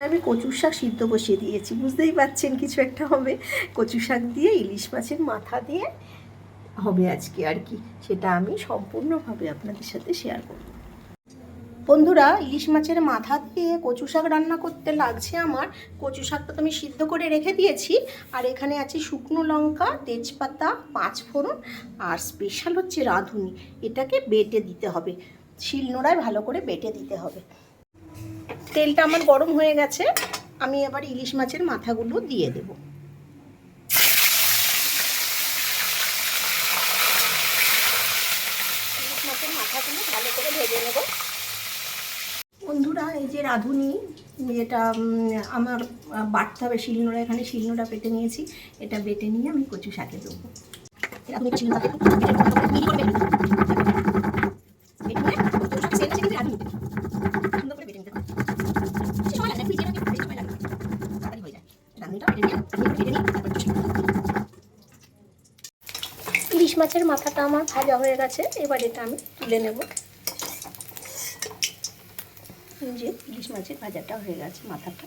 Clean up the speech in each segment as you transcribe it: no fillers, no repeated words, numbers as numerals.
আমি কচুর শাক সিদ্ধ বসিয়ে দিয়েছি, বুঝতেই পারছেন কিছু একটা হবে। কচু শাক দিয়ে ইলিশ মাছের মাথা দিয়ে হবে আজকে আর কি, সেটা আমি সম্পূর্ণভাবে আপনাদের সাথে শেয়ার করব। বন্ধুরা, ইলিশ মাছের মাথা দিয়ে কচু শাক রান্না করতে লাগছে আমার, কচু শাকটা তো আমি সিদ্ধ করে রেখে দিয়েছি, আর এখানে আছে শুকনো লঙ্কা, তেজপাতা, পাঁচফোড়ন, আর স্পেশাল হচ্ছে রাঁধুনি। এটাকে বেটে দিতে হবে, শিলনোড়ায় ভালো করে বেটে দিতে হবে। তেলটা আমার গরম হয়ে গেছে, আমি এবার ইলিশ মাছের মাথাগুলো দিয়ে দেব। ইলিশ মাছের মাথাগুলো ভালো করে ভেজে নেব। বন্ধুরা, এই যে রাঁধুনি, এটা আমার বাটতে হবে শিলনোড়া, এখানে শিলনোড়া বেটে নিয়েছি, এটা বেটে নিয়ে আমি কচু শাকে দেবো। ইলিশ মাছের মাথাটা আমার ভাজা হয়ে গেছে, এবার এটা আমি তুলে নেব। যে ইলিশ মাছের ভাজাটা হয়ে গেছে মাথাটা,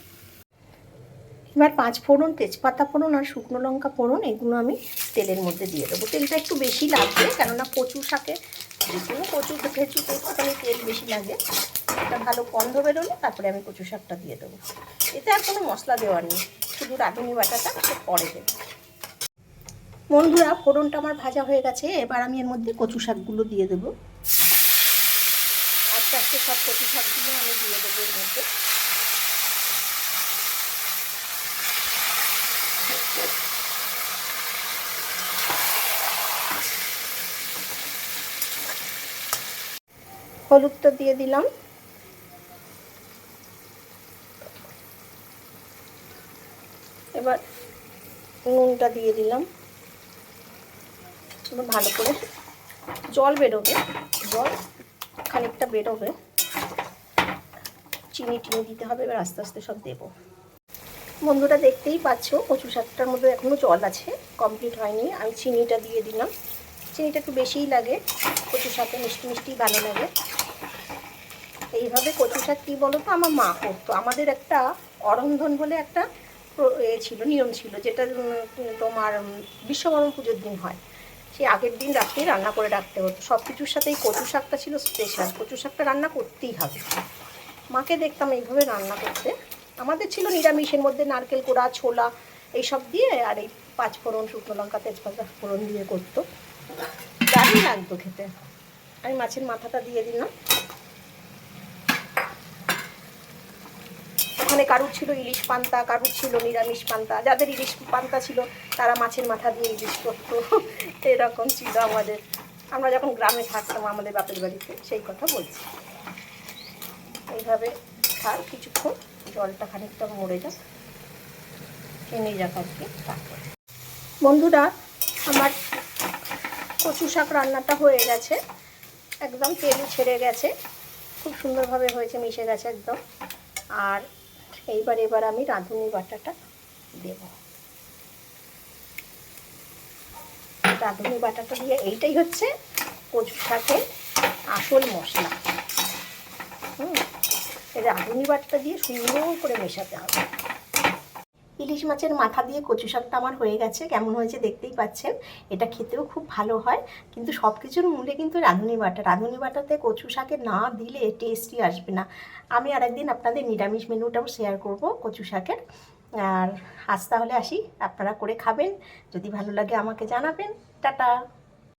এবার পাঁচফোড়ন, তেজপাতা ফোড়ন আর শুকনো লঙ্কা ফোড়ন এগুলো আমি তেলের মধ্যে দিয়ে দেবো। তেলটা একটু বেশি লাগবে, কেননা কচু শাকে যে কোনো কচু ভেজুতে একটুখানি তেল বেশি লাগে। এটা ভালো গন্ধ বেরোলে তারপরে আমি কচু শাকটা দিয়ে দেবো। এতে আর কোনো মশলা দেওয়ার নেই, শুধু রাঁধুনি বাটাটা পরে দেবো। বন্ধুরা, ফোড়নটা আমার ভাজা হয়ে গেছে, এবার আমি এর মধ্যে কচু শাকগুলো দিয়ে দেবো। আস্তে আস্তে সব কচু শাকগুলো আমি দিয়ে দেবো এর মধ্যে। হলুদটা দিয়ে দিলাম, এবার নুনটা দিয়ে দিলাম। এবার ভালো করে জল বেরোবে, জল খানিকটা বেরোবে, চিনি টিনি দিতে হবে। এবার আস্তে আস্তে সব দেবো। বন্ধুরা, দেখতেই পাচ্ছ কচু শাকটার মধ্যে এখনও জল আছে, কমপ্লিট হয়নি। আমি চিনিটা দিয়ে দিলাম, চিনিটা একটু বেশিই লাগে, কচু শাকে মিষ্টি মিষ্টি ভালো লাগে। এইভাবে কচু শাক কী বলো তো, আমার মা করতো। আমাদের একটা অরন্ধন বলে একটা ছিল, নিয়ম ছিল, যেটা তোমার বিশ্বকর্মা পুজোর দিন হয়। সেই আগের দিন রাত্রেই রান্না করে রাখতে হতো। সব কিছুর সাথে এই কচু শাকটা ছিল স্পেশাল, কচু শাকটা রান্না করতেই হবে। মাকে দেখতাম এইভাবে রান্না করতে। আমাদের ছিল নিরামিষের মধ্যে নারকেল কোড়া, ছোলা এইসব দিয়ে, আর এই পাঁচফোড়ন, শুকনো লঙ্কা, তেজপাতা ফোড়ন দিয়ে করতো, দারুণ লাগতো খেতে। আমি মাছের মাথাটা দিয়ে দিলাম। ওখানে কারুর ছিল ইলিশ পান্তা, কারুর ছিল নিরামিষ পান্তা। যাদের ইলিশ পান্তা ছিল তারা মাছের মাথা দিয়ে ইলিশ করতো, এরকম ছিল আমাদের। আমরা যখন গ্রামে থাকতাম আমাদের বাপের বাড়িতে, সেই কথা বলছি। এইভাবে থাক কিছুক্ষণ, জলটা খানিকটা মরে যাক, টেনে যাক আর কি। বন্ধুরা, আমার কচু শাক রান্নাটা হয়ে গেছে, একদম তেল ছেড়ে গেছে, খুব সুন্দরভাবে হয়েছে, মিশে গেছে একদম। আর এবার আমি রাঁধুনি বাটাটা দেব। রাঁধুনি বাটাটা দিয়ে, এইটাই হচ্ছে কচু শাকের আসল মশলা। রাঁধুনি বাটাটা দিয়ে সুন্দর করে মেশাতে হবে। ইলিশ মাছের মাথা দিয়ে কচু শাকটা আমার হয়ে গেছে, কেমন হয়েছে দেখতেই পাচ্ছেন। এটা খেতেও খুব ভালো হয়, কিন্তু সব কিছুর মূলে কিন্তু রাঁধুনি বাটা। রাঁধুনি বাটাতে কচু শাকে না দিলে টেস্টই আসবে না। আমি আরেকদিন আপনাদের নিরামিষ মেনুটাও শেয়ার করব কচু শাকের। আর আজ তাহলে আসি, আপনারা করে খাবেন, যদি ভালো লাগে আমাকে জানাবেন। টাটা।